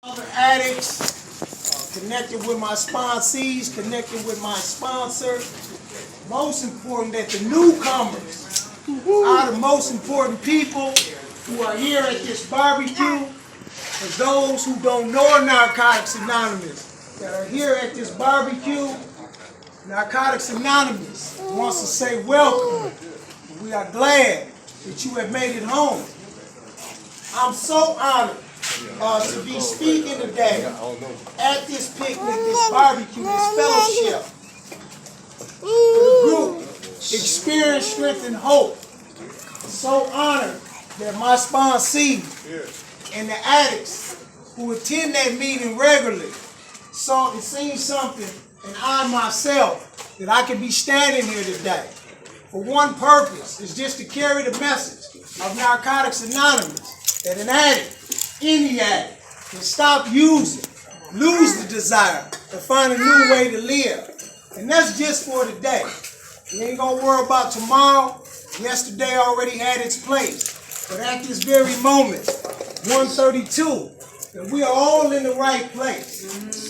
Other addicts, connected with my sponsees, connected with my sponsor. Most important that the newcomers are the most important people who are here at this barbecue. For those who don't know Narcotics Anonymous that are here at this barbecue, Narcotics Anonymous wants to say welcome. We are glad that you have made it home. I'm so honored to be speaking today at this picnic, this barbecue, this fellowship for the group Experience, Strength, and Hope. I'm so honored that my sponsee and the addicts who attend that meeting regularly saw and seen something, and I myself, that I can be standing here today for one purpose, is just to carry the message of Narcotics Anonymous, that an addict, any addict, can stop using, lose the desire, and find a new way to live. And that's just for today. We ain't gonna worry about tomorrow. Yesterday already had its place. But at this very moment, 1:32, and we are all in the right place,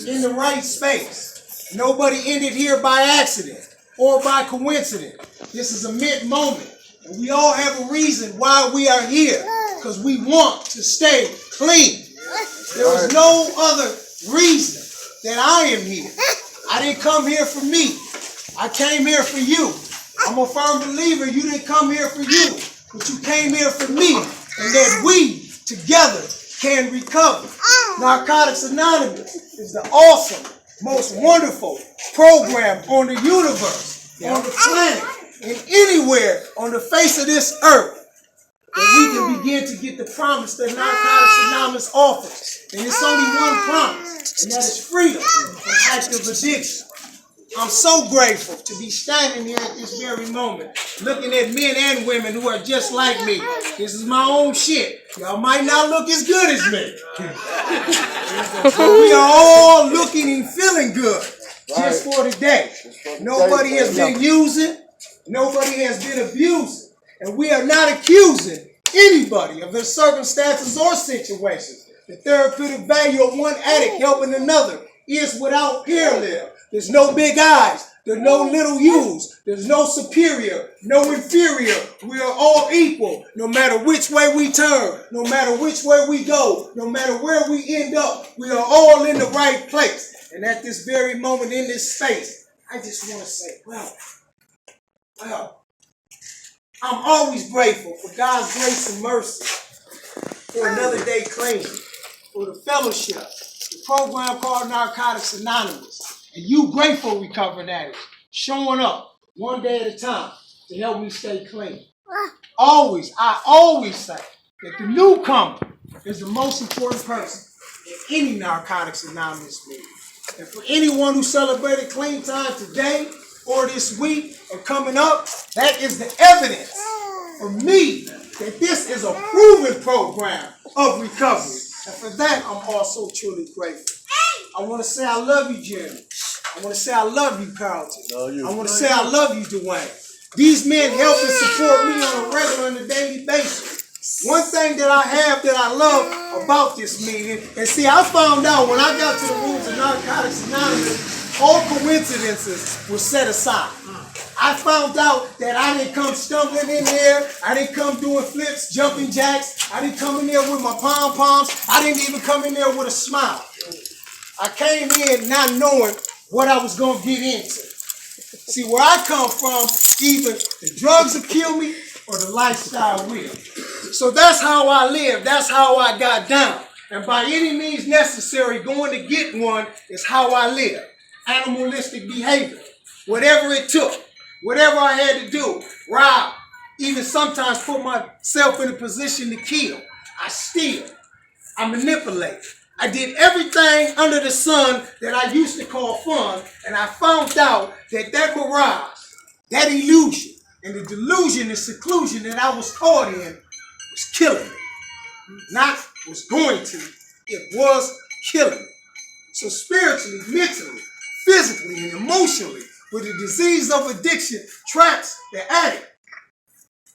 in the right space. Nobody ended here by accident or by coincidence. This is a mid-moment, and we all have a reason why we are here, because we want to stay clean. There is no other reason that I am here. I didn't come here for me. I came here for you. I'm a firm believer you didn't come here for you, but you came here for me, and that we together can recover. Narcotics Anonymous is the awesome, most wonderful program on the universe, on the planet, and anywhere on the face of this earth, that we can begin to get the promise that Narcotics Anonymous offers. And it's only one promise, and that is freedom from active addiction. I'm so grateful to be standing here at this very moment, looking at men and women who are just like me. This is my own shit. Y'all might not look as good as me. But we are all looking and feeling good just for today. Nobody has been using. Nobody has been abusing. And we are not accusing anybody of their circumstances or situations. The therapeutic value of one addict helping another is without parallel. There's no big eyes. There's no little U's. There's no superior, no inferior. We are all equal, no matter which way we turn, no matter which way we go, no matter where we end up. We are all in the right place. And at this very moment in this space, I just want to say, well, I'm always grateful for God's grace and mercy, for another day clean, for the fellowship, the program called Narcotics Anonymous, and you grateful recovering addicts, showing up one day at a time to help me stay clean. I always say that the newcomer is the most important person in any Narcotics Anonymous meeting. And for anyone who celebrated clean time today or this week or coming up, that is the evidence for me that this is a proven program of recovery. And for that, I'm also truly grateful. I want to say I love you, Jeremy. I want to say I love you, Carlton. I want to say I love you, Dwayne. These men help and support me on a regular and a daily basis. One thing that I have that I love about this meeting, and see, I found out when I got to the rules of Narcotics Anonymous, all coincidences were set aside. I found out that I didn't come stumbling in there. I didn't come doing flips, jumping jacks. I didn't come in there with my pom-poms. I didn't even come in there with a smile. I came in not knowing what I was going to get into. See, where I come from, either the drugs will kill me or the lifestyle will. So that's how I live. That's how I got down. And by any means necessary, going to get one is how I live. Animalistic behavior. Whatever it took. Whatever I had to do. Rob. Even sometimes put myself in a position to kill. I steal. I manipulate. I did everything under the sun that I used to call fun, and I found out that that mirage, that illusion, and the delusion and seclusion that I was caught in was killing me. Not was going to, it was killing me. So spiritually, mentally, physically, and emotionally, with the disease of addiction traps the addict,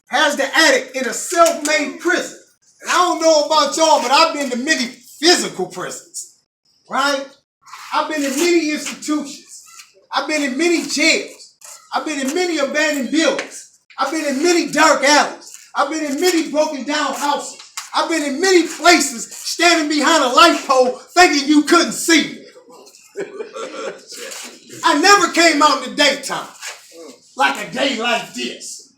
has the addict in a self-made prison. And I don't know about y'all, but I've been to many physical prisons. right? I've been in many institutions. I've been in many jails. I've been in many abandoned buildings. I've been in many dark alleys. I've been in many broken down houses. I've been in many places standing behind a light pole thinking you couldn't see me. I never came out in the daytime like a day like this.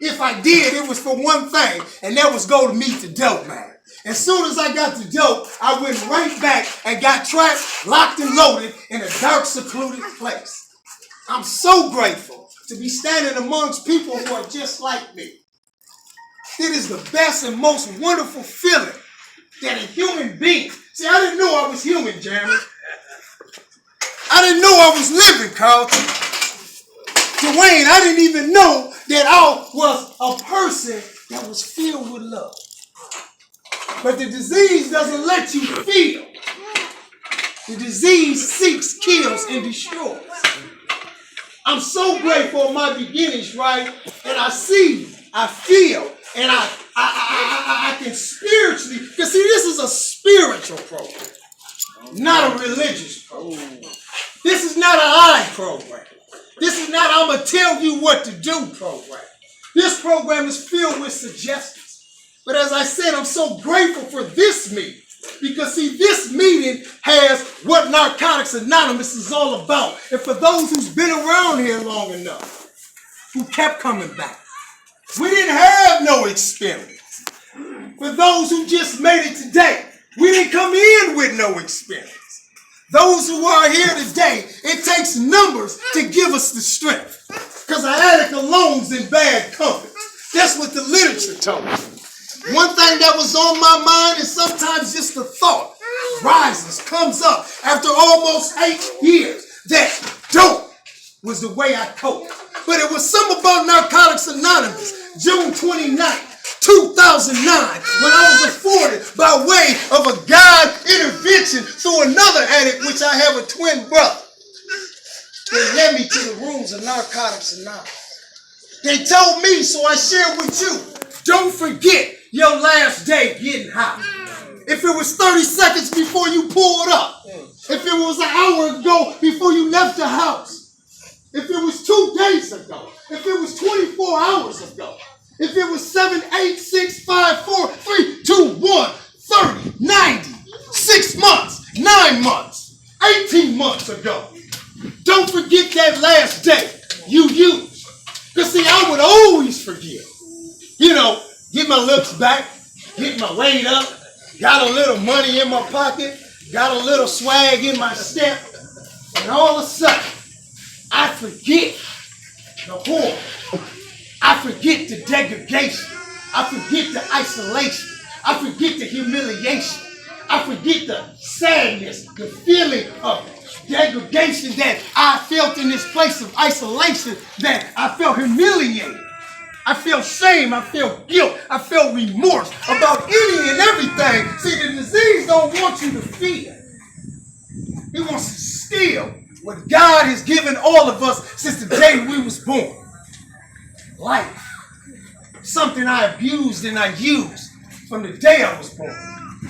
If I did, it was for one thing, and that was go to meet the dope man. As soon as I got the dope, I went right back and got trapped, locked and loaded in a dark, secluded place. I'm so grateful to be standing amongst people who are just like me. It is the best and most wonderful feeling that a human being. See, I didn't know I was human, Jeremy. I didn't know I was living, Carlton. Dwayne, I didn't even know that I was a person that was filled with love. But the disease doesn't let you feel. The disease seeks, kills, and destroys. I'm so grateful for my beginnings, right? And I see, I feel, and I can spiritually, because see, this is a spiritual program, not a religious program. This is not an eye program. This is not I'm going to tell you what to do program. This program is filled with suggestions. But as I said, I'm so grateful for this meeting. Because see, this meeting has what Narcotics Anonymous is all about. And for those who's been around here long enough, who kept coming back, we didn't have no experience. For those who just made it today, we didn't come in with no experience. Those who are here today, it takes numbers to give us the strength. Because an addict alone's in bad company. That's what the literature told me. One thing that was on my mind is sometimes just the thought rises, comes up after almost 8 years that dope was the way I coped. But it was something about Narcotics Anonymous, June 29th, 2009, when I was afforded by way of a God intervention through another addict, which I have a twin brother. They led me to the rooms of Narcotics Anonymous. They told me, so I share with you, don't forget your last day getting high. If it was 30 seconds before you pulled up, if it was an hour ago before you left the house, if it was 2 days ago, if it was 24 hours ago, if it was 7, 8, 6, 5, 4, 3, 2, 1, 30, 90, 6 months, 9 months, 18 months ago. Don't forget that last day you used. Because see, I would always forget. You know, get my looks back, get my weight up, got a little money in my pocket, got a little swag in my step, and all of a sudden, I forget the horror. I forget the degradation. I forget the isolation. I forget the humiliation. I forget the sadness, the feeling of degradation that I felt in this place of isolation, that I felt humiliated. I felt shame, I felt guilt, I felt remorse about any and everything. See, the disease don't want you to feel. He wants to steal what God has given all of us since the day we was born. Life. Something I abused and I used from the day I was born.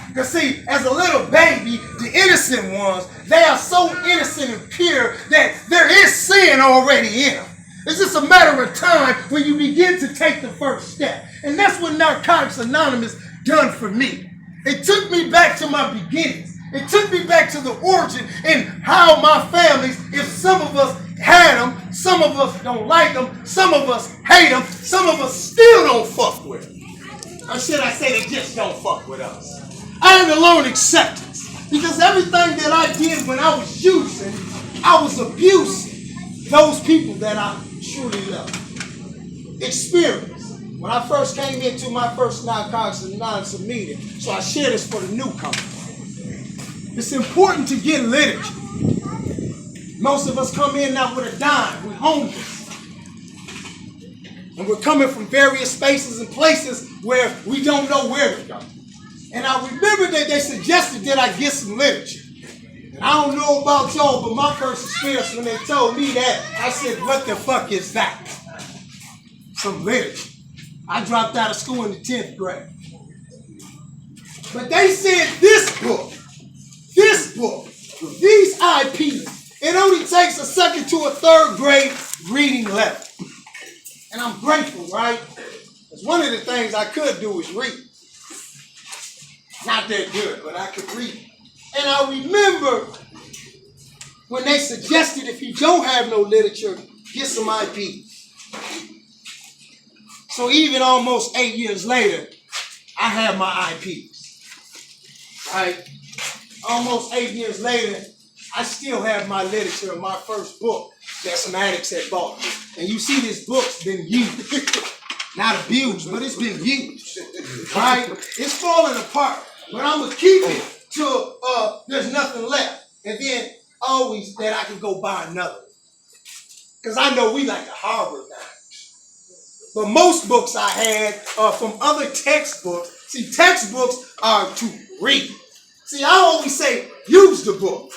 Because see, as a little baby, the innocent ones, they are so innocent and pure that there is sin already in them. It's just a matter of time when you begin to take the first step. And that's what Narcotics Anonymous done for me. It took me back to my beginnings. It took me back to the origin and how my families, if some of us had them, some of us don't like them, some of us hate them, some of us still don't fuck with them. Or should I say they just don't fuck with us? I had to learn acceptance. Because everything that I did when I was using, I was abusing those people that I truly love. Experience. When I first came into my first Narcotics Anonymous meeting, so I share this for the newcomers. It's important to get literature. Most of us come in now with a dime. We're homeless. And we're coming from various spaces and places where we don't know where to go. And I remember that they suggested that I get some literature. And I don't know about y'all, but my first experience when they told me that, I said, what the fuck is that? Some literature. I dropped out of school in the 10th grade. But they said this book It only takes a second to a third grade reading level. And I'm grateful, right? Because one of the things I could do is read. Not that good, but I could read. And I remember when they suggested if you don't have no literature, get some IPs. So even almost 8 years later, I have my IPs. Right? Almost 8 years later, I still have my literature, my first book that some addicts had bought. And you see this book's been used. Not abused, but it's been used. Right? It's falling apart. But I'm going to keep it till there's nothing left. And then always that I can go buy another. Because I know we like to harbor things. But most books I had are from other textbooks. See, textbooks are to read. See, I always say, use the book.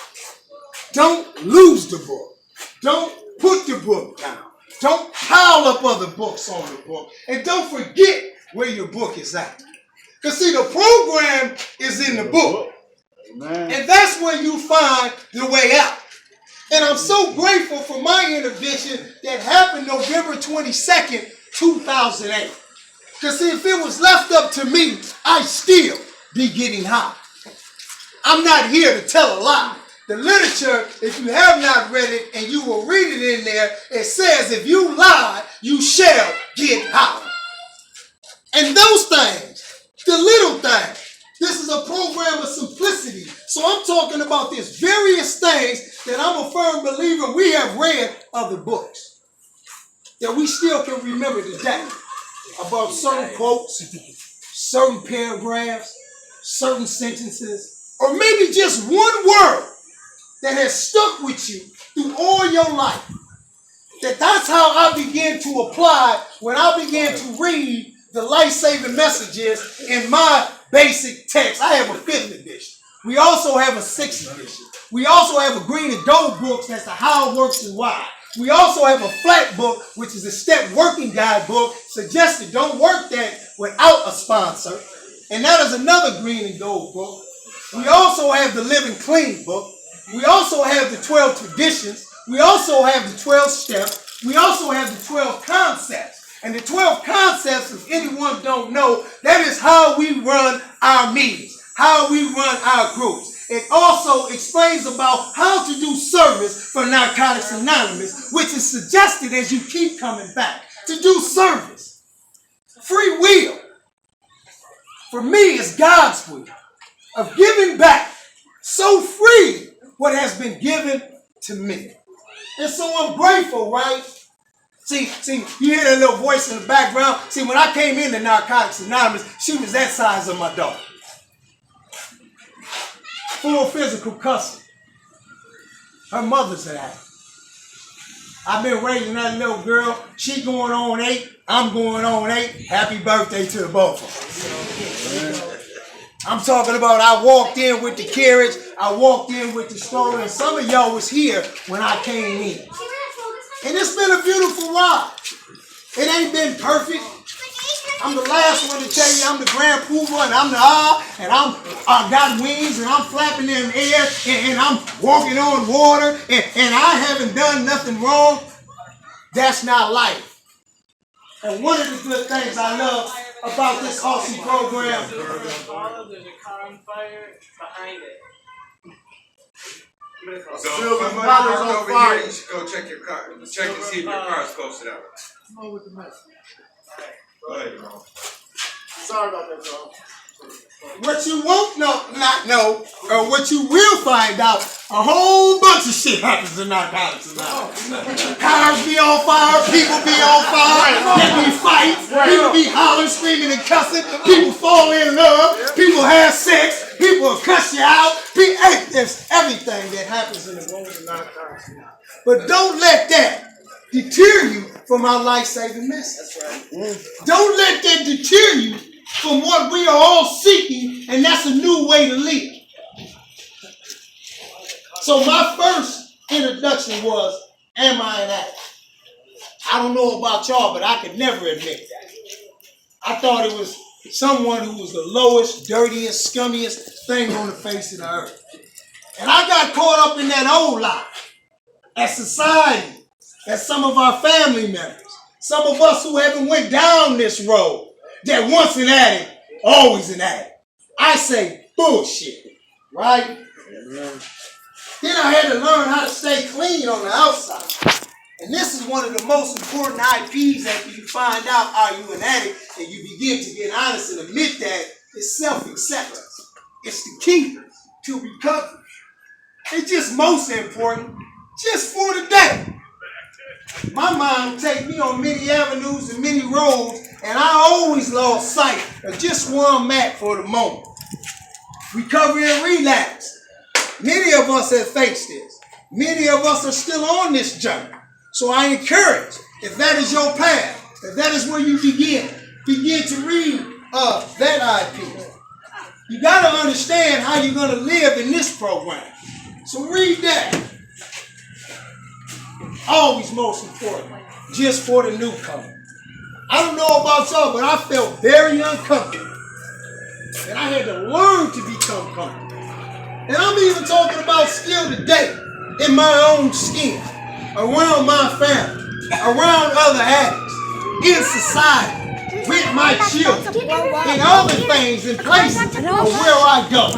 Don't lose the book. Don't put the book down. Don't pile up other books on the book. And don't forget where your book is at. Because see, the program is in the book. Amen. And that's where you find the way out. And I'm so grateful for my intervention that happened November 22nd, 2008. Because see, if it was left up to me, I'd still be getting high. I'm not here to tell a lie. The literature, if you have not read it and you will read it in there, it says if you lie, you shall get high. And those things, the little things, this is a program of simplicity. So I'm talking about these various things that I'm a firm believer we have read other books that we still can remember today about certain quotes, certain paragraphs, certain sentences, or maybe just one word that has stuck with you through all your life. That's how I began to apply when I began to read the life-saving messages in my basic text. I have a 5th edition. We also have a 6th edition. We also have a green and gold book that's the how it works and why. We also have a flat book, which is a step working guide book, suggested don't work that without a sponsor. And that is another green and gold book. We also have the Living Clean book. We also have the 12 traditions. We also have the 12 steps. We also have the 12 concepts. And the 12 concepts, if anyone don't know, that is how we run our meetings, how we run our groups. It also explains about how to do service for Narcotics Anonymous, which is suggested as you keep coming back, to do service. Free will, for me, is God's will of giving back so free what has been given to me. And so I'm grateful, right? See, you hear that little voice in the background? See, when I came into Narcotics Anonymous, she was that size of my daughter. Full physical custody. Her mother's an addict. I've been raising that little girl. She going on 8. I'm going on 8. Happy birthday to the both of us. I'm talking about I walked in with the carriage. I walked in with the stroller. And some of y'all was here when I came in. And it's been a beautiful ride. It ain't been perfect. I'm the last one to tell you I'm the Grand Poobah and I'm the and I got wings and I'm flapping in the air and I'm walking on water and I haven't done nothing wrong. That's not life. And one of the good things I love about this awesome program. There's a campfire behind it. So if somebody's over here, you should go check your car. Check and see if your car is posted out. Go ahead, bro. Sorry about that, y'all. What you won't not know, or what you will find out, a whole bunch of shit happens in Narcotics Anonymous. Cars be on fire, people be on fire, there be fights, people be hollering, screaming, and cussing, people fall in love, people have sex, people will cuss you out. Hey, there's everything that happens in the world of Narcotics Anonymous. But don't let that deter you from our life-saving message. That's right. Don't let that deter you from what we are all seeking, and that's a new way to live. So my first introduction was, am I an addict? I don't know about y'all, but I could never admit that. I thought it was someone who was the lowest, dirtiest, scummiest thing on the face of the earth. And I got caught up in that old lie. as society, as some of our family members, some of us who haven't went down this road, that once an addict, always an addict. I say bullshit, right? Then I had to learn how to stay clean on the outside. And this is one of the most important IPs after you find out are you an addict and you begin to get honest and admit that it's self-acceptance. It's the key to recovery. It's just most important, just for the day. My mind will take me on many avenues and many roads, and I always lost sight of just where I'm at for the moment. Recovery and relapse. Many of us have faced this. Many of us are still on this journey. So I encourage, if that is your path, if that is where you begin to read that IP. You got to understand how you're going to live in this program. So read that. Always most important, just for the newcomer. I don't know about y'all, but I felt very uncomfortable. And I had to learn to become comfortable. And I'm even talking about still today, in my own skin, around my family, around other addicts, in society, with my children, and other things and places of where I go,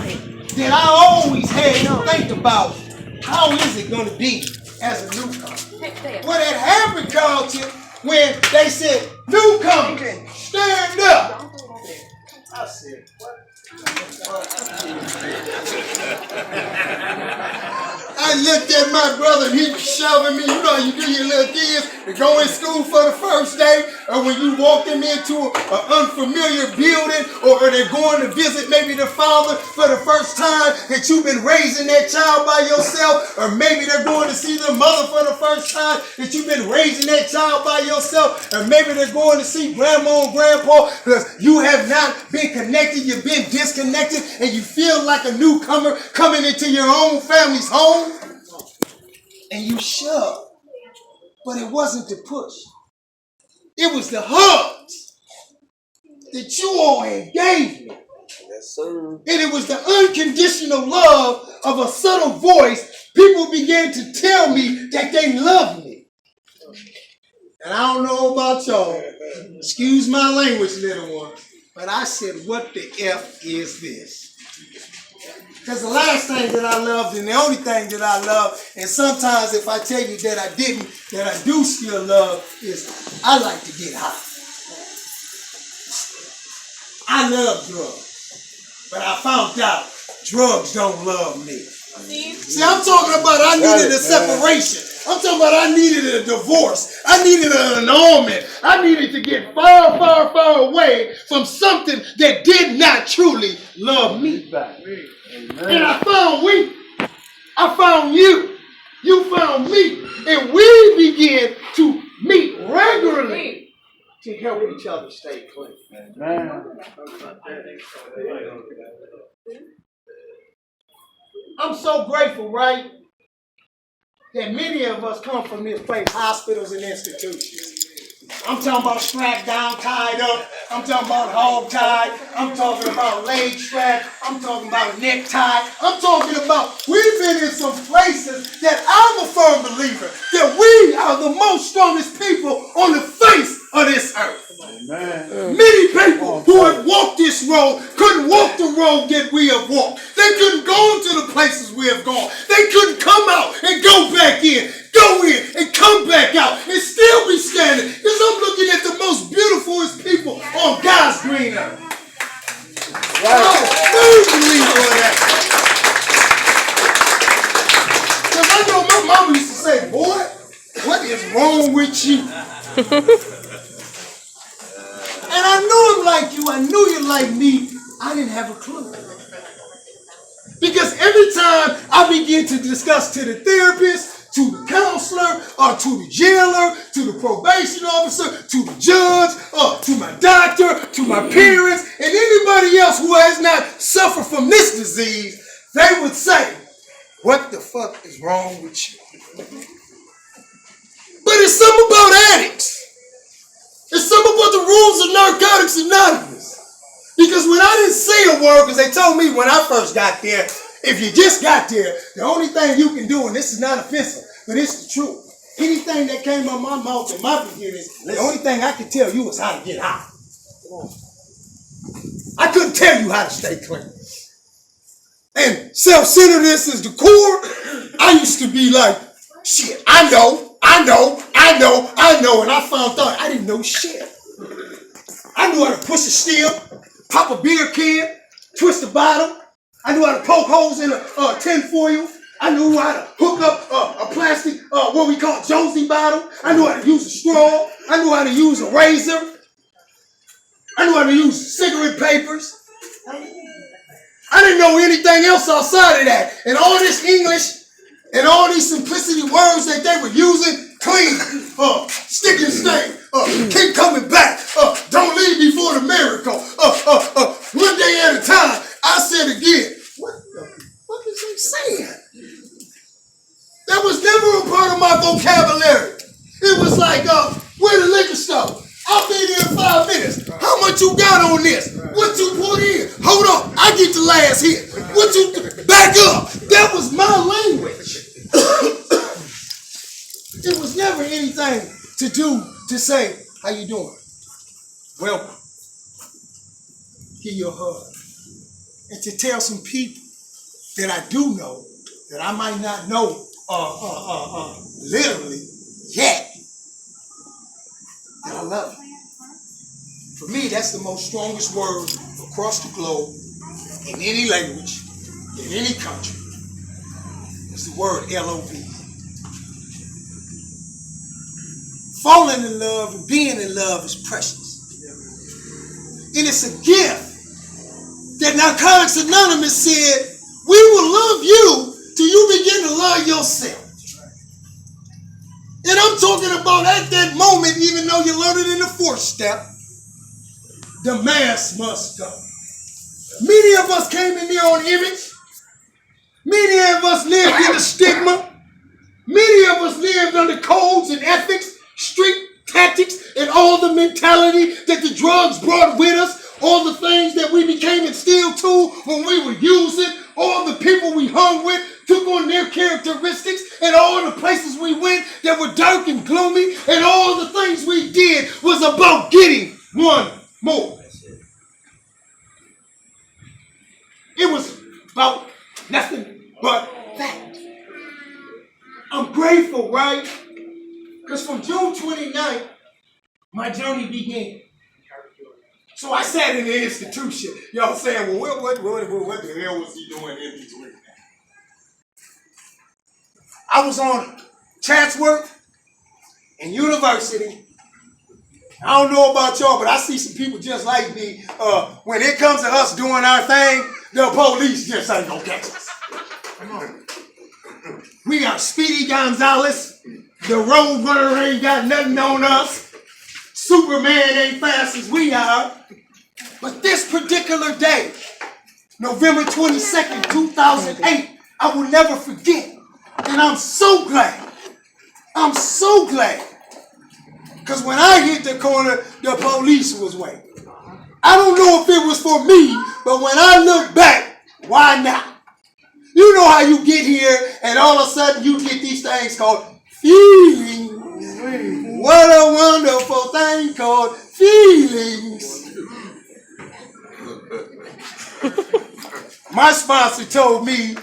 that I always had to think about, how is it going to be as a newcomer? What had happened, Carlton, when they said, newcomers, stand up. I said, what? I looked at my brother and he was shoving me. You know how you do your little kids to go in school for the first day, or when you walk them into an unfamiliar building, or they're going to visit maybe the father for the first time, that you've been raising that child by yourself, or maybe they're going to see their mother for the first time, that you've been raising that child by yourself, or maybe they're going to see grandma and grandpa because you have not been connected, you've been disconnected, and you feel like a newcomer coming into your own family's home. And you shoved, but it wasn't the push. It was the hugs that you all had gave me. Yes, sir. And it was the unconditional love of a subtle voice. People began to tell me that they loved me. And I don't know about y'all. Excuse my language, little one. But I said, what the F is this? Because the last thing that I loved, and the only thing that I love, and sometimes if I tell you that I didn't, that I do still love, is I like to get high. I love drugs. But I found out drugs don't love me. See, I'm talking about I needed a separation. I'm talking about I needed a divorce. I needed an annulment. I needed to get far, far, far away from something that did not truly love me back. And I found we. I found you. You found me. And we began to meet regularly to help each other stay clean. I'm so grateful, right, that many of us come from this place, hospitals and institutions. I'm talking about strapped down, tied up. I'm talking about hog tied. I'm talking about leg strap. I'm talking about necktie. I'm talking about, we've been in some places that I'm a firm believer that we are the most strongest people on the face of this earth. Amen. Many people who have walked this road couldn't walk the road that we have walked. They couldn't go into the places we have gone. They couldn't come out and go back in. Go in and come back out and still be standing. Because I'm looking at the most beautifulest people on God's green earth. I'm a firm believer of that. Because I know my mama used to say, boy, what is wrong with you? And I knew him like you. I knew you like me. I didn't have a clue. Because every time I begin to discuss to the therapist, to the counselor, or to the jailer, to the probation officer, to the judge, or to my doctor, to my parents, and anybody else who has not suffered from this disease, they would say, what the fuck is wrong with you? But it's something about addicts. It's something about the rules of Narcotics Anonymous. Because when I didn't say a word, because they told me when I first got there, if you just got there, the only thing you can do, and this is not offensive, but it's the truth. Anything that came out of my mouth in my beginnings, the only thing I could tell you is how to get high. I couldn't tell you how to stay clean. And self-centeredness is the core. I used to be like, shit, I know. And I found out I didn't know shit. I knew how to push a steel, pop a beer can, twist the bottom. I knew how to poke holes in a tin foil. I knew how to hook up a plastic, what we call Josie bottle. I knew how to use a straw. I knew how to use a razor. I knew how to use cigarette papers. I didn't know anything else outside of that. And all this English and all these simplicity words that they were using, clean, stick and stay, keep coming back, don't leave before the miracle, one day at a time. I said again, what the fuck is they saying? That was never a part of my vocabulary. It was like, where the liquor store? I'll be there in 5 minutes. How much you got on this? What you put in? Hold on, I get the last hit. What you back up? That was my language. It was never anything to do to say, how you doing? Welcome. Give you a hug. And to tell some people that I do know, that I might not know literally yet, that I love you. For me, that's the most strongest word across the globe, in any language, in any country. It's the word L-O-V. Falling in love and being in love is precious. And it's a gift that Narcotics Anonymous said, we will love you till you begin to love yourself. And I'm talking about at that moment, even though you learned it in the 4th step, the mask must go. Many of us came in there on image. Many of us lived in the stigma. Many of us lived under codes and ethics, street tactics, and all the mentality that the drugs brought with us, all the things that we became instilled to when we were using, all the people we hung with took on their characteristics, and all the places we went that were dark and gloomy, and all the things we did was about getting one more. It was about nothing but that. I'm grateful, right? Because from June 29th, my journey began. So I sat in the institution. Y'all saying, well, what the hell was he doing in between? I was on Chatsworth and University. I don't know about y'all, but I see some people just like me. When it comes to us doing our thing, the police just ain't gonna catch us. Come on. We are Speedy Gonzales. The road runner ain't got nothing on us. Superman ain't fast as we are. But this particular day, November 22nd, 2008, I will never forget. And I'm so glad. I'm so glad. Because when I hit the corner, the police was waiting. I don't know if it was for me, but when I look back, why not? You know how you get here and all of a sudden you get these things called feelings. What a wonderful thing called feelings. My sponsor told me,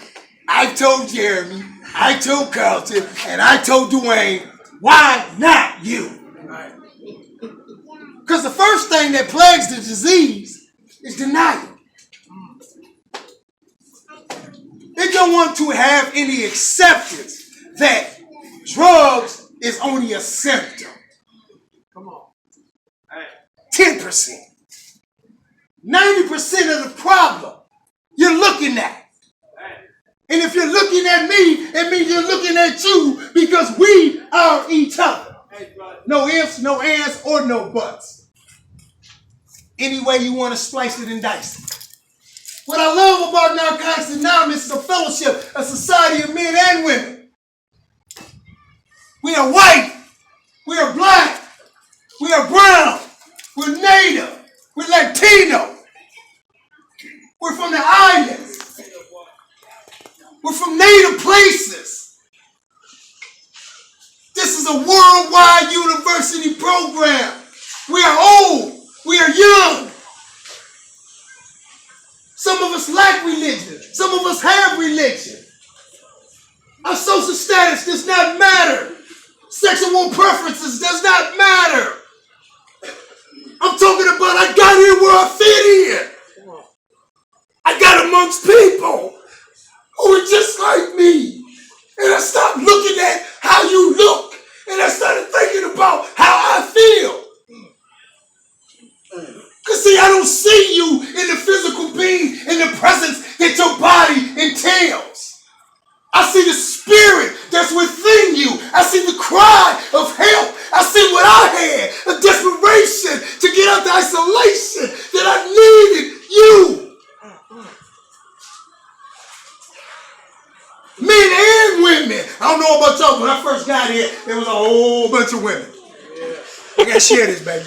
I told Jeremy, I told Carlton, and I told Dwayne, why not you? Because the first thing that plagues the disease is denial. They don't want to have any acceptance that drugs is only a symptom. Come on. 10%. 90% of the problem you're looking at. And if you're looking at me, it means you're looking at you because we are each other. No ifs, no ands, or no buts. Any way you want to splice it and dice it. What I love about Narcotics Anonymous is a fellowship, a society of men and women. We are white. We are black. We are brown. We're native. We're Latino. We're from the islands. We're from native places. is a worldwide university program. We are old. We are young. Some of us lack religion. Some of us have religion. Our social status does not matter. Sexual preferences does not matter. I'm talking about I got here where I fit in. I got amongst people who are just like me. And I stopped looking at how you look. And I started thinking about how I feel. Because see, I don't see you in the physical being, in the presence that your body entails. I see the spirit that's within you. I see the cry of help. I see what I had, a desperation to get out the isolation that I needed you. Men and women. I don't know about y'all, when I first got here, there was a whole bunch of women. I gotta share this, baby.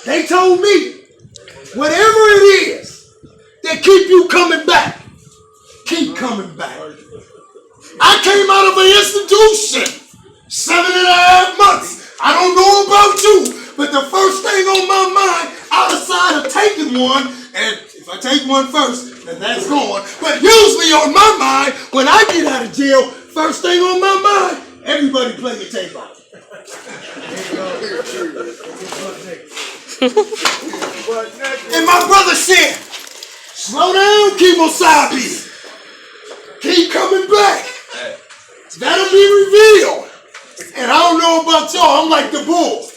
They told me, whatever it is that keep you coming back, keep coming back. I came out of an institution, 7.5 months. I don't know about you, but the first thing on my mind, outside of taking one, and if I take one first, then that's gone. But usually on my mind, when I get out of jail, first thing on my mind, everybody play the tape out. And my brother said, slow down, Kimosabi. Keep coming back. That'll be revealed. And I don't know about y'all, I'm like the bull.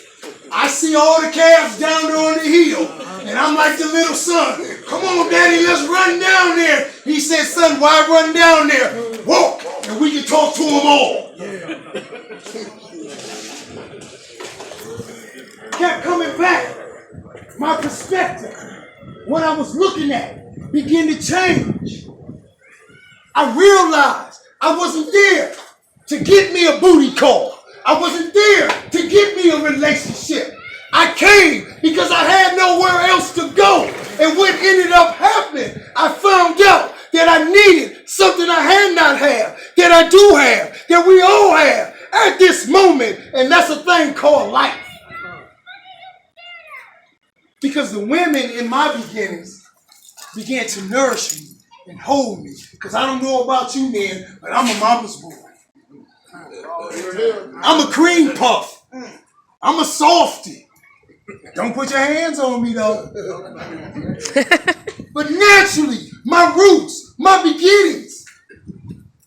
I see all the calves down there on the hill. And I'm like the little son. Come on, daddy, let's run down there. He said, son, why run down there? Walk, and we can talk to them all. Kept coming back. My perspective, what I was looking at, began to change. I realized I wasn't there to get me a booty call. I wasn't there to get me a relationship. I came because I had nowhere else to go. And what ended up happening, I found out that I needed something I had not had, that I do have, that we all have at this moment. And that's a thing called life. Because the women in my beginnings began to nourish me and hold me. Because I don't know about you men, but I'm a mama's boy. I'm a cream puff. I'm a softie. Don't put your hands on me though. But naturally, my roots, my beginnings,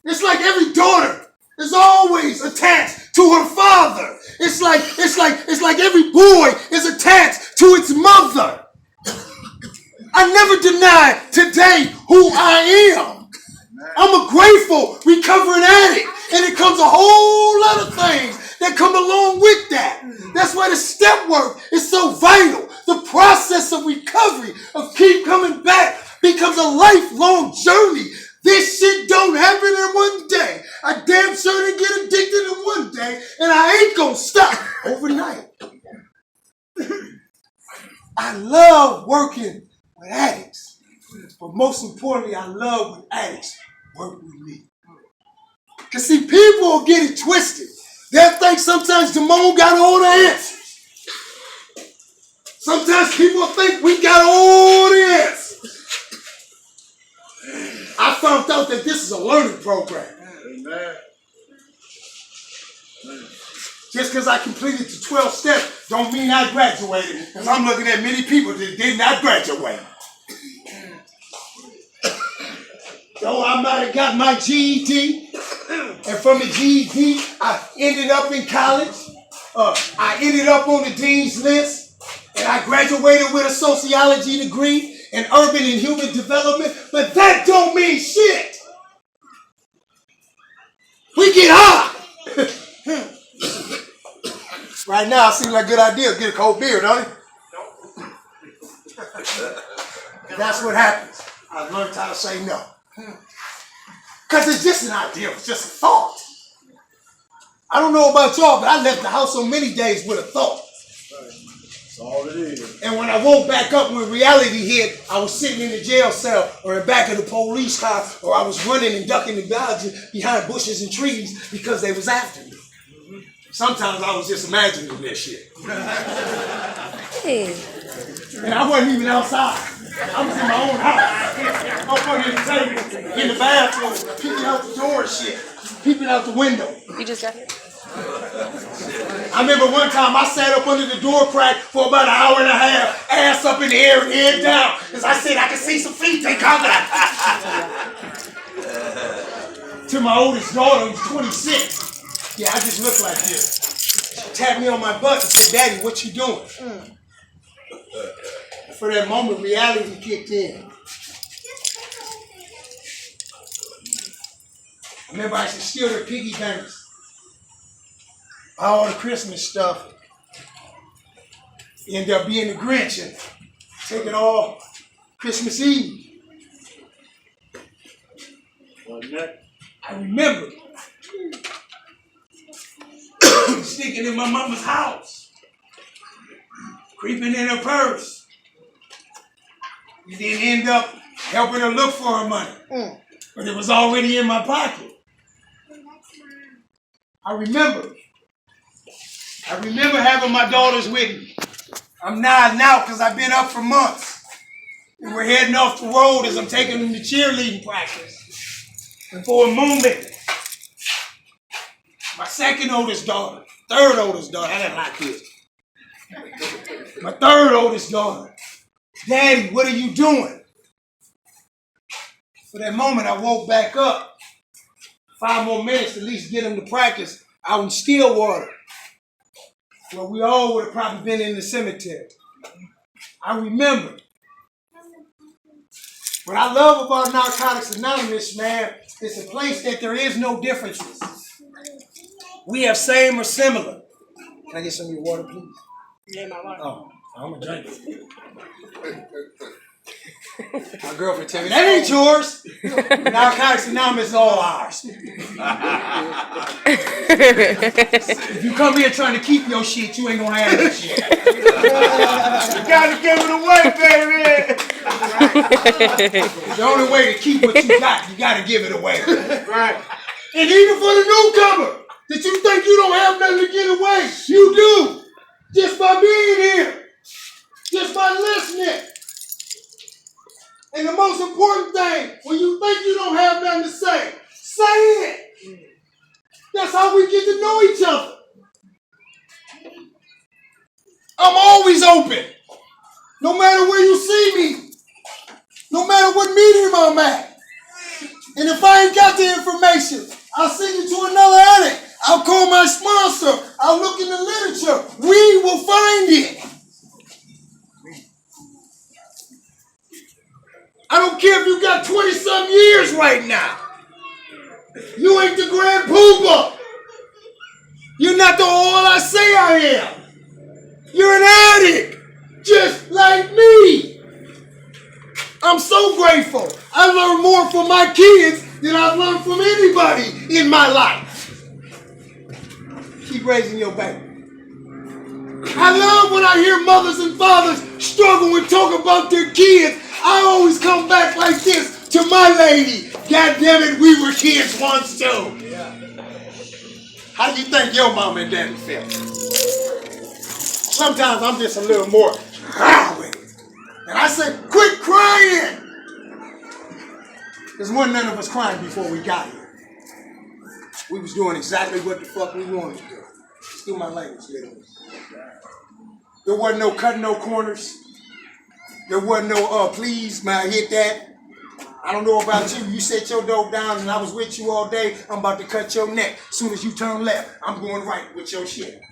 it's like every daughter is always attached to her father. It's like every boy is attached to its mother. I never denied today who I am. I'm a grateful, recovering addict. And it comes a whole lot of things that come along with that. That's why the step work is so vital. The process of recovery, of keep coming back, becomes a lifelong journey. This shit don't happen in one day. I damn sure didn't get addicted in one day, and I ain't gonna stop overnight. I love working with addicts, but most importantly, I love when addicts work with me. Because see, people will get it twisted. They'll think sometimes Damone got all the answers. Sometimes people think we got all the answers. I found out that this is a learning program. Amen. Just because I completed the 12 steps don't mean I graduated. Because I'm looking at many people that did not graduate. Though I might have got my GED, and from the GED, I ended up in college. I ended up on the dean's list, and I graduated with a sociology degree in urban and human development, but that don't mean shit. We get high. Right now, it seems like a good idea to get a cold beer, don't it? That's what happens. I learned how to say no. Because it's just an idea, it's just a thought. I don't know about y'all, but I left the house on many days with a thought. All it is. And when I woke back up when reality hit, I was sitting in the jail cell or in the back of the police car, or I was running and ducking and dodging behind bushes and trees because they was after me. Sometimes I was just imagining this shit. Hey. And I wasn't even outside. I was in my own house. Up under the table, in the bathroom, peeking out the door and shit. Peeping out the window. You just got here? I remember one time I sat up under the door crack for about an hour and a half, ass up in the air and head down, because I said I could see some feet, they coming. To my oldest daughter, who's 26. Yeah, I just look like this. She tapped me on my butt and said, Daddy, what you doing? For that moment, reality kicked in. I remember I used to steal their piggy banks. All the Christmas stuff. End up being the Grinch and take it all Christmas Eve. I remember sneaking in my mama's house, creeping in her purse. We didn't end up helping her look for her money, but it was already in my pocket. I remember having my daughters with me. I'm nodding out because I've been up for months. And we're heading off the road as I'm taking them to cheerleading practice. And for a moment, my third oldest daughter, I didn't like this. My third oldest daughter, Daddy, what are you doing? For that moment, I woke back up. 5 more minutes to at least get them to practice out in Stillwater, where we all would have probably been in the cemetery. I remember. What I love about Narcotics Anonymous, man, it's a place that there is no differences. We have same or similar. Can I get some of your water, please? Yeah, my water. Oh, I'm going to drink it. My girlfriend tell me, that ain't yours. Narcotics Anonymous is all ours. If you come here trying to keep your shit, you ain't going to have that shit. You gotta give it away, baby! The only way to keep what you got to give it away. Right. And even for the newcomer, that you think you don't have nothing to get away, you do. Just by being here. Just by listening. And the most important thing, when you think you don't have nothing to say it. That's how we get to know each other. I'm always open. No matter where you see me. No matter what medium I'm at. And if I ain't got the information, I'll send you to another addict. I'll call my sponsor. I'll look in the literature. We will find it. I don't care if you got 20-some years right now. You ain't the grand poobah. You're not the all I say I am. You're an addict, just like me. I'm so grateful. I learned more from my kids than I've learned from anybody in my life. Keep raising your baby. I love when I hear mothers and fathers struggle and talk about their kids. I always come back like this to my lady. God damn it, we were kids once too. How do you think your mom and daddy felt? Sometimes I'm just a little more with it. And I say, quit crying. Because none of us crying before we got here. We was doing exactly what the fuck we wanted to do. Excuse my language, literally. There wasn't no cutting no corners. There wasn't no, please, may I hit that? I don't know about you. You set your dope down and I was with you all day. I'm about to cut your neck. As soon as you turn left, I'm going right with your shit.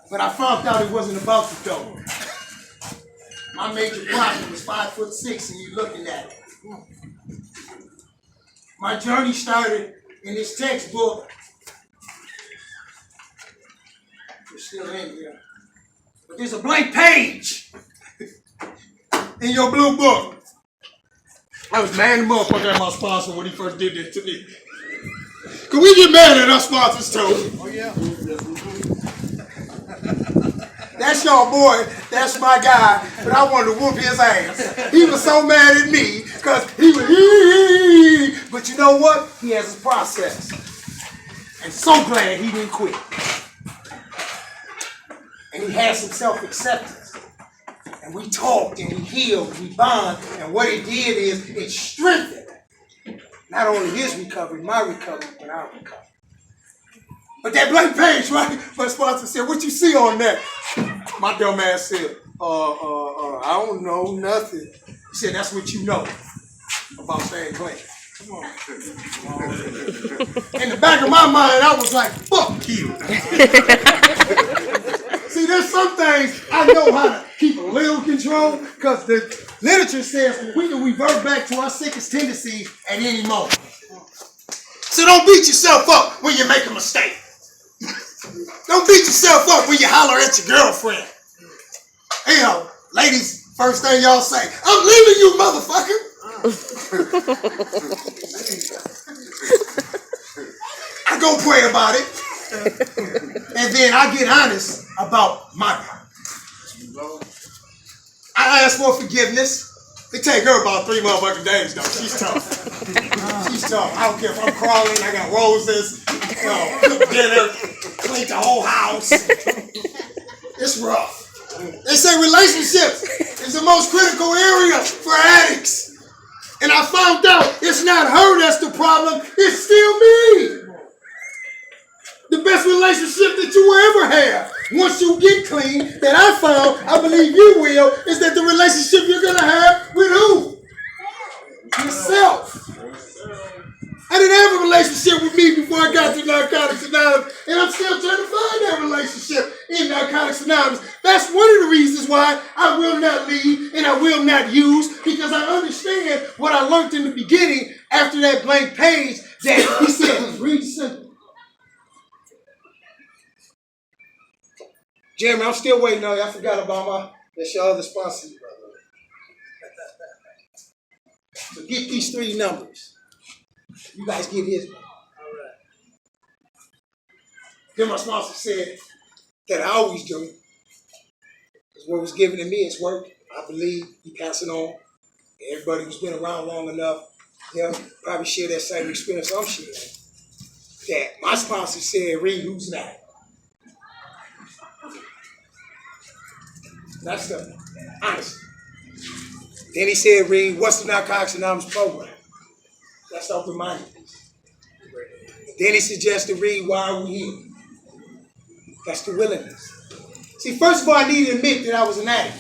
But I found out it wasn't about the dope. My major problem was 5'6" and you looking at it. My journey started in this textbook. It's still in here. But there's a blank page in your blue book. I was mad at motherfucker at my sponsor when he first did this to me. Cause we get mad at our sponsors too. Oh yeah. That's your boy, that's my guy, but I wanted to whoop his ass. He was so mad at me because he was, but you know what? He has his process. And so glad he didn't quit. And he had some self-acceptance. And we talked and we healed and we bonded. And what it did is it strengthened not only his recovery, my recovery, but our recovery. But that blank page, right? My sponsor said, what you see on that? My dumb ass said, I don't know nothing. He said, that's what you know about staying clean. Come on. In the back of my mind, I was like, fuck you. See, there's some things I know how to keep a little control because the literature says we can revert back to our sickest tendencies at any moment. So don't beat yourself up when you make a mistake. Don't beat yourself up when you holler at your girlfriend. You know, ladies, first thing y'all say, I'm leaving you, motherfucker. I go pray about it. And then I get honest about my problem. I ask for forgiveness. It take her about 3 motherfucking days, though. She's tough. She's tough. I don't care if I'm crawling, I got roses, cook dinner, clean the whole house. It's rough. They say relationships is the most critical area for addicts. And I found out it's not her that's the problem, it's still me. The best relationship that you will ever have, once you get clean, that I found, I believe you will, is that the relationship you're going to have with who? Yourself. I didn't have a relationship with me before I got to Narcotics Anonymous, and I'm still trying to find that relationship in Narcotics Anonymous. That's one of the reasons why I will not leave and I will not use, because I understand what I learned in the beginning after that blank page that he said, read simple. Jeremy, I'm still waiting on you. I forgot about that's your other sponsor, brother. So get these 3 numbers. You guys get his one. All right. Then my sponsor said that I always do. Because what was given to me is work. I believe he pass it on. Everybody who's been around long enough, they'll probably share that same experience I'm sharing. That my sponsor said, read who's that. That's the honesty. Then he said, read, what's the Narcotics Anonymous program? That's the open-minded piece. Then he suggested, read, why are we here? That's the willingness. See, first of all, I need to admit that I was an addict.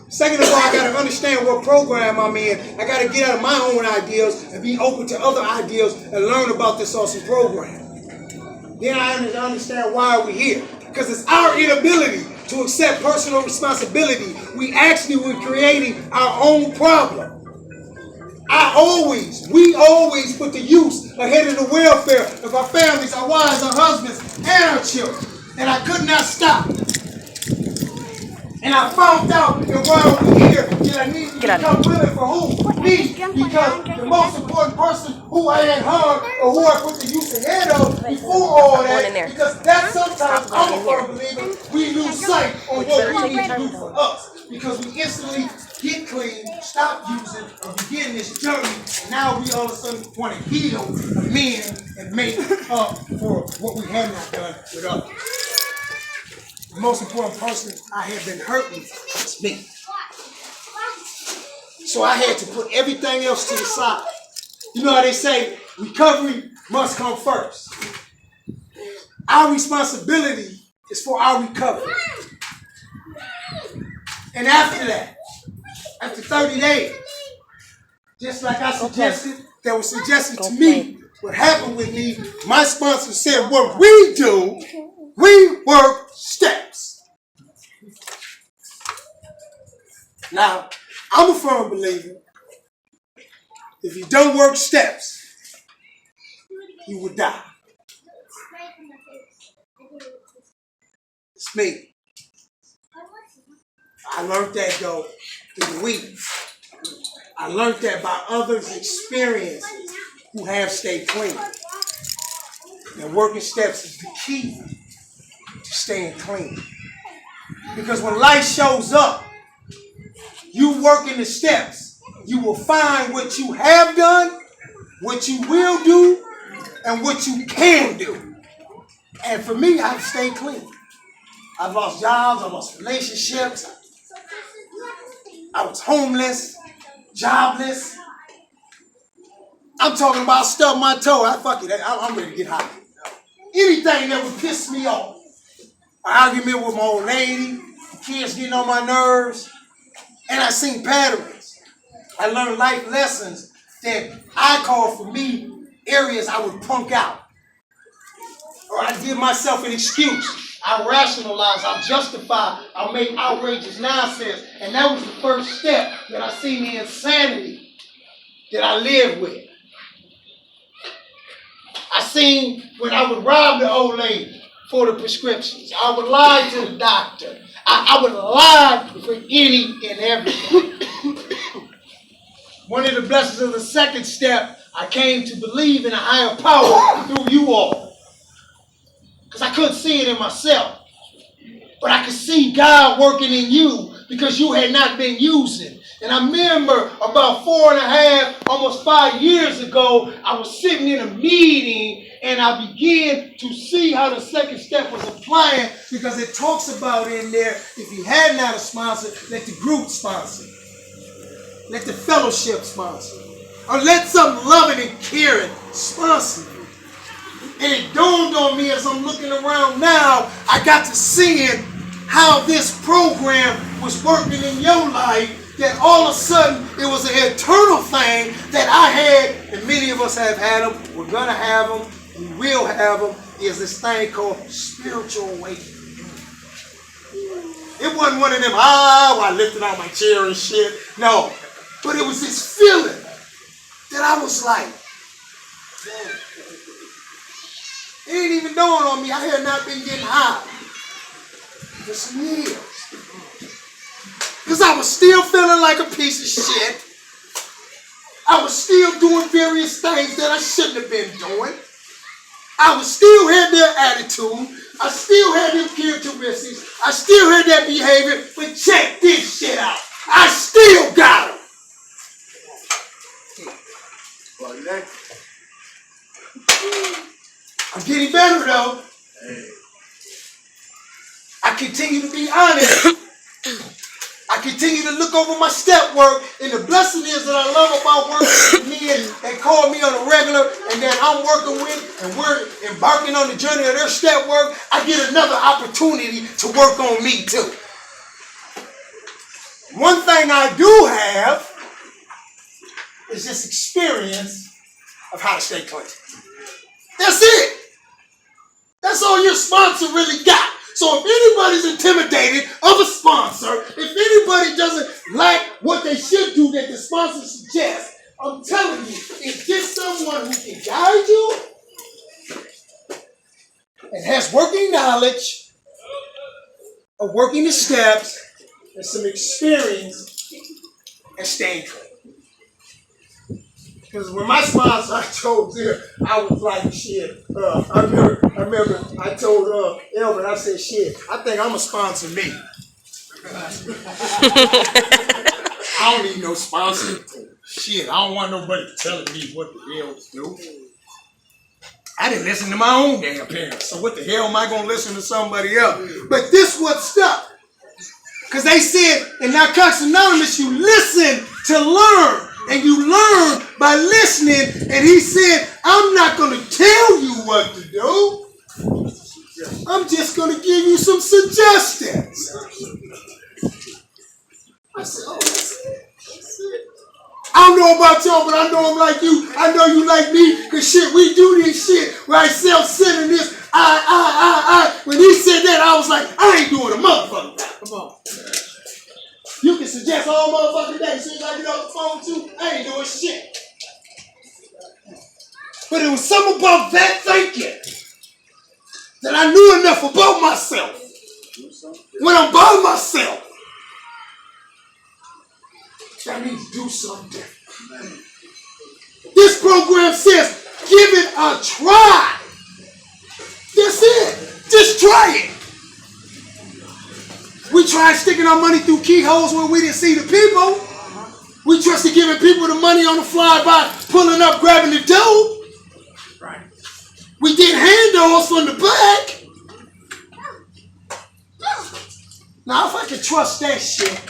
Second of all, I got to understand what program I'm in. I got to get out of my own ideals and be open to other ideals and learn about this awesome program. Then I understand why we're here. Because it's our inability to accept personal responsibility. We actually were creating our own problem. We always put the use ahead of the welfare of our families, our wives, our husbands, and our children. And I could not stop. And I found out that while we're here, that I need to become willing for who? Me. Because the most important person who I had harmed or who I put the use ahead of before all that, because that's sometimes, I'm a firm believer, we lose sight on what we need to do for us. Because we instantly get clean, stop using, and begin this journey. And now we all of a sudden want to heal, amend, and make up for what we have not done with others. The most important person I have been hurting is me. So I had to put everything else to the side. You know how they say, recovery must come first. Our responsibility is for our recovery. And after that, after 30 days, just like I suggested, that was suggested to me, what happened with me, my sponsor said, what we do, we work steps. Now, I'm a firm believer, if you don't work steps, you will die. It's me. I learned that, though, through the week. I learned that by others' experiences who have stayed clean. And working steps is the key to staying clean. Because when life shows up, you work in the steps. You will find what you have done, what you will do, and what you can do. And for me, I've stayed clean. I've lost jobs, I've lost relationships. I was homeless, jobless. I'm talking about stub my toe. I'm ready to get high. Anything that would piss me off. An argument with my old lady, kids getting on my nerves, and I seen patterns. I learned life lessons that I call for me areas I would punk out. Or I give myself an excuse. I rationalize, I justify, I make outrageous nonsense. And that was the first step that I seen the insanity that I lived with. I seen when I would rob the old lady for the prescriptions. I would lie to the doctor. I would lie for any and everything. One of the blessings of the second step, I came to believe in a higher power through you all. Because I couldn't see it in myself. But I could see God working in you because you had not been using. And I remember about 4.5, almost 5 years ago, I was sitting in a meeting and I began to see how the second step was applying because it talks about in there, if you had not a sponsor, let the group sponsor. Let the fellowship sponsor. Or let something loving and caring sponsor you. And it dawned on me as I'm looking around now, I got to seeing how this program was working in your life, that all of a sudden it was an eternal thing that I had, and many of us have had them, we're going to have them, we will have them, is this thing called spiritual awakening. It wasn't one of them, I lifted out my chair and shit. No, but it was this feeling that I was like, damn. It ain't even dawned on me. I had not been getting high for some years. Because I was still feeling like a piece of shit. I was still doing various things that I shouldn't have been doing. I was still had their attitude. I still had them characteristics. I still had that behavior. But check this shit out. I still got them. I'm getting better though. I continue to be honest. I continue to look over my step work, and the blessing is that I love about working with me and call me on a regular, and that I'm working with, and we're embarking on the journey of their step work. I get another opportunity to work on me too. One thing I do have is this experience of how to stay clean. That's it. That's all your sponsor really got. So if anybody's intimidated of a sponsor, if anybody doesn't like what they should do that the sponsor suggests, I'm telling you, is this someone who can guide you and has working knowledge of working the steps and some experience and staying clean. Because when my sponsor, I told her, I was like, shit. I remember I told Elvin, I said, shit, I think I'm going to sponsor me. I don't need no sponsor. Shit, I don't want nobody telling me what the hell to do. I didn't listen to my own damn parents. So what the hell am I going to listen to somebody else? But this what stuck. Because they said in Narcotics Anonymous, you listen to learn. And you learn by listening. And he said, I'm not going to tell you what to do. I'm just going to give you some suggestions. I said, oh, that's it. That's it. I don't know about y'all, but I know I'm like you. I know you like me. Because shit, we do this shit where I self-centered this. I. When he said that, I was like, I ain't doing a motherfucker. Come on. You can suggest all motherfucking day. As soon as I get off the phone too, I ain't doing shit. But it was something about that thinking that I knew enough about myself. When I'm by myself, that means do something different. This program says, give it a try. That's it. Just try it. We tried sticking our money through keyholes where we didn't see the people. We trusted giving people the money on the fly by pulling up, grabbing the dough. Right. We did handoffs from the back. Now, if I could trust that shit,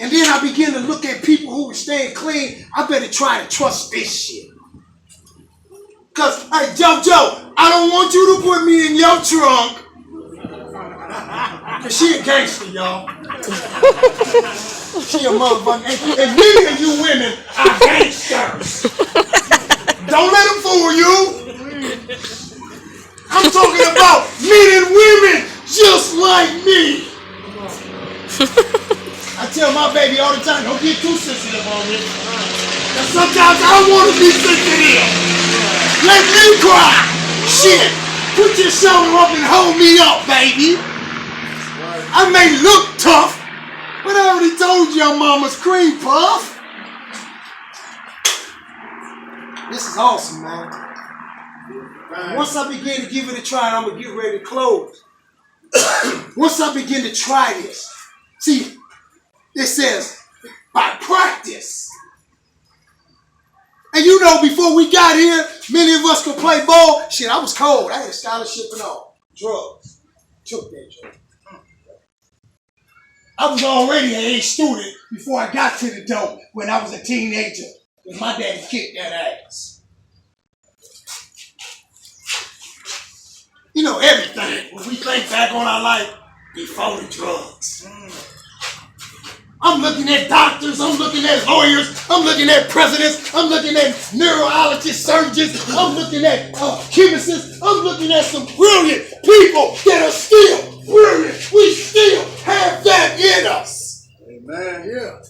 and then I begin to look at people who were staying clean, I better try to trust this shit. Because, hey, JoJo, I don't want you to put me in your trunk. Because she a gangster, y'all. She a motherfucker. And many of you women are gangsters. Don't let them fool you. I'm talking about men and women just like me. I tell my baby all the time, don't get too sensitive on me. And sometimes I want to be sensitive. Let me cry. Shit. Put your shoulder up and hold me up, baby. I may look tough, but I already told you I'm mama's cream puff. This is awesome, man. Once I begin to give it a try, I'm going to get ready to close. Once I begin to try this, see, it says, by practice. And you know, before we got here, many of us could play ball. Shit, I was cold. I had a scholarship and all. Drugs. Took that drug. I was already an A student before I got to the dope when I was a teenager. Because my daddy kicked that ass. You know, everything. When we think back on our life, before the drugs. I'm looking at doctors, I'm looking at lawyers, I'm looking at presidents, I'm looking at neurologists, surgeons, I'm looking at chemists, I'm looking at some brilliant people that are still brilliant. We still have that in us. Amen. Yeah.